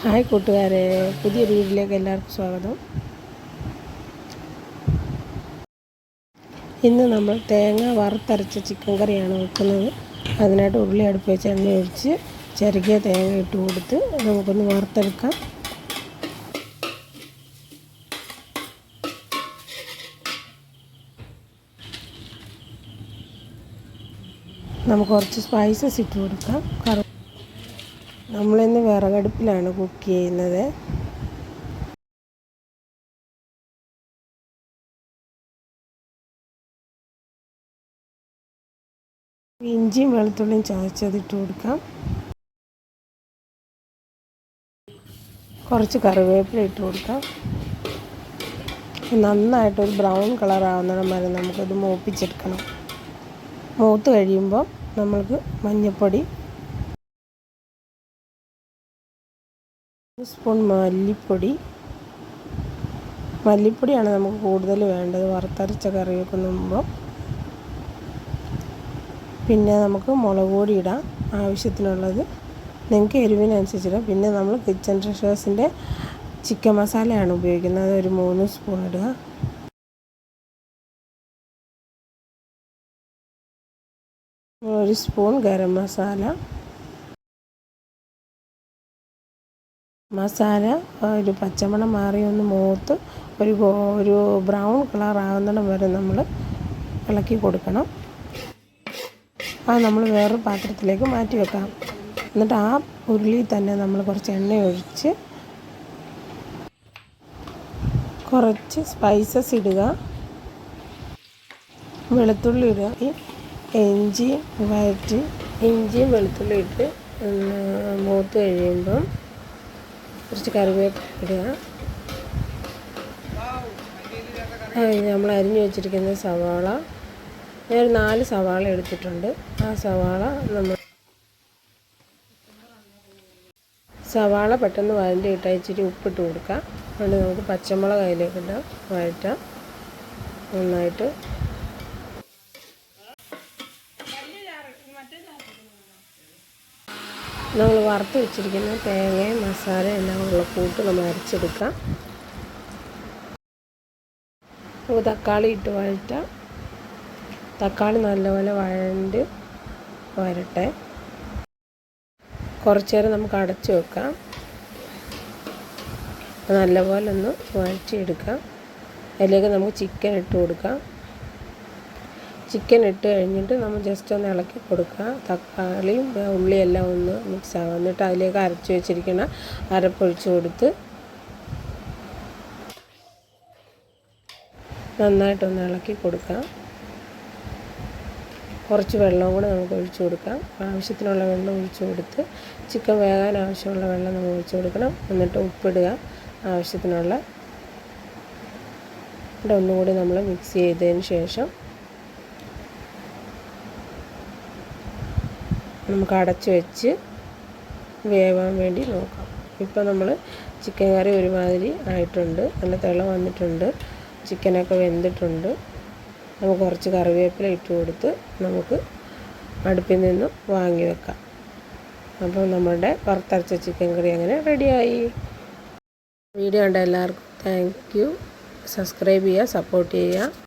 Hi കൂട്ടുകാരെ, പുതിയൊരു വീഡിയോയിലേക്ക് എല്ലാവർക്കും സ്വാഗതം. ഇന്ന് നമ്മൾ തേങ്ങ വറുത്തരച്ച ചിക്കൻ കറിയാണ് വെക്കുന്നത്. അതിനായിട്ട് ഉള്ളി അടുപ്പ് വെച്ച് എണ്ണ ഒഴിച്ച് ചിരകിയ തേങ്ങ ഇട്ട് കൊടുത്ത് നമുക്കൊന്ന് വറുത്തെടുക്കാം. നമുക്ക് കുറച്ച് സ്പൈസസ് ഇട്ട് കൊടുക്കാം. നമ്മളിന്ന് വിറകടുപ്പിലാണ് കുക്ക് ചെയ്യുന്നത്. ഇഞ്ചിയും വെളുത്തുള്ളിയും ചതച്ചതിട്ട് കൊടുക്കാം. കുറച്ച് കറിവേപ്പില ഇട്ട് കൊടുക്കാം. നന്നായിട്ടൊരു ബ്രൗൺ കളറാവുന്നിടം വരെ നമുക്കത് മൂപ്പിച്ചെടുക്കണം. മൂത്ത് കഴിയുമ്പോൾ നമ്മൾക്ക് മഞ്ഞൾപ്പൊടി, 1 സ്പൂൺ മല്ലിപ്പൊടിയാണ് നമുക്ക് കൂടുതൽ വേണ്ടത് വറുത്തരച്ച കറി വെക്കുമ്പോൾ. പിന്നെ നമുക്ക് മുളക് പൊടി ഇടാം ആവശ്യത്തിനുള്ളത്, നിങ്ങൾക്ക് എരിവിനനുസരിച്ചിടാം. പിന്നെ നമ്മൾ കിച്ചൺ ട്രഷേഴ്സിൻ്റെ ചിക്കൻ മസാലയാണ് ഉപയോഗിക്കുന്നത്, ഒരു 3 സ്പൂൺ ഇടുക. ഒരു സ്പൂൺ ഗരം മസാല ഒരു പച്ചമണം മാറി ഒന്ന് മൂത്ത് ഒരു ബ്രൗൺ കളർ ആകുന്നിടം വരെ നമ്മൾ ഇളക്കി കൊടുക്കണം. അത് നമ്മൾ വേറൊരു പാത്രത്തിലേക്ക് മാറ്റി വെക്കാം. എന്നിട്ട് ആ ഉരുളിയിൽ തന്നെ നമ്മൾ കുറച്ച് എണ്ണ ഒഴിച്ച് കുറച്ച് സ്പൈസസ് ഇടുക, വെളുത്തുള്ളി ഇടുക. ഇഞ്ചിയും വെളുത്തുള്ളി ഇട്ട് മൂത്ത് കഴിയുമ്പം കുറച്ച് കറിവേപ്പില ഇടുക. നമ്മൾ അരിഞ്ഞു വെച്ചിരിക്കുന്ന സവാള, ഞാൻ 4 സവാള എടുത്തിട്ടുണ്ട്. ആ സവാള പെട്ടെന്ന് വഴണ്ടിയിട്ട് ഇച്ചിരി ഉപ്പിട്ട് കൊടുക്കാം. അതുകൊണ്ട് നമുക്ക് പച്ചമുളക് അതിലേക്ക് ഇടാം, വഴറ്റാം നന്നായിട്ട്. നമ്മൾ വറുത്ത് വെച്ചിരിക്കുന്ന തേങ്ങയും മസാല എല്ലാം ഉള്ള കൂട്ട് നമ്മൾ അരച്ചെടുക്കാം. നമുക്ക് തക്കാളി ഇട്ട് വഴറ്റാം. തക്കാളി നല്ലപോലെ വരട്ടെ. കുറച്ച് നേരം നമുക്ക് അടച്ച് വെക്കാം. നല്ലപോലെ ഒന്ന് വഴറ്റിയെടുക്കാം. അതിലേക്ക് നമുക്ക് ചിക്കൻ ഇട്ട് കൊടുക്കാം. ചിക്കൻ ഇട്ട് കഴിഞ്ഞിട്ട് നമ്മൾ ജസ്റ്റ് ഒന്ന് ഇളക്കി കൊടുക്കുക. തക്കാളിയും ഉള്ളിയെല്ലാം ഒന്ന് മിക്സ് ആകും. എന്നിട്ട് അതിലേക്ക് അരച്ച് വെച്ചിരിക്കുന്ന അരപ്പൊഴിച്ച് കൊടുത്ത് നന്നായിട്ടൊന്ന് ഇളക്കി കൊടുക്കാം. കുറച്ച് വെള്ളവും കൂടെ നമുക്ക് ഒഴിച്ച് കൊടുക്കാം. ആവശ്യത്തിനുള്ള വെള്ളം ഒഴിച്ച് കൊടുത്ത് ചിക്കൻ വേകാൻ ആവശ്യമുള്ള വെള്ളം നമ്മൾ ഒഴിച്ച് കൊടുക്കണം. എന്നിട്ട് ഉപ്പിടുക ആവശ്യത്തിനുള്ള. ഇവിടെ ഒന്നുകൂടി നമ്മൾ മിക്സ് ചെയ്തതിന് ശേഷം നമുക്ക് അടച്ച് വെച്ച് വേവാൻ വേണ്ടി നോക്കാം. ഇപ്പോൾ നമ്മൾ ചിക്കൻ കറി ഒരുമാതിരി ആയിട്ടുണ്ട്, നല്ല തിള വന്നിട്ടുണ്ട്, ചിക്കനൊക്കെ വെന്തിട്ടുണ്ട്. നമുക്ക് കുറച്ച് കറിവേപ്പില ഇട്ട് കൊടുത്ത് നമുക്ക് അടുപ്പിൽ നിന്ന് വാങ്ങി വെക്കാം. അപ്പോൾ നമ്മുടെ വറുത്തരച്ച ചിക്കൻ കറി അങ്ങനെ റെഡിയായി. വീഡിയോ കണ്ട എല്ലാവർക്കും താങ്ക് യു. സബ്സ്ക്രൈബ് ചെയ്യുക, സപ്പോർട്ട് ചെയ്യുക.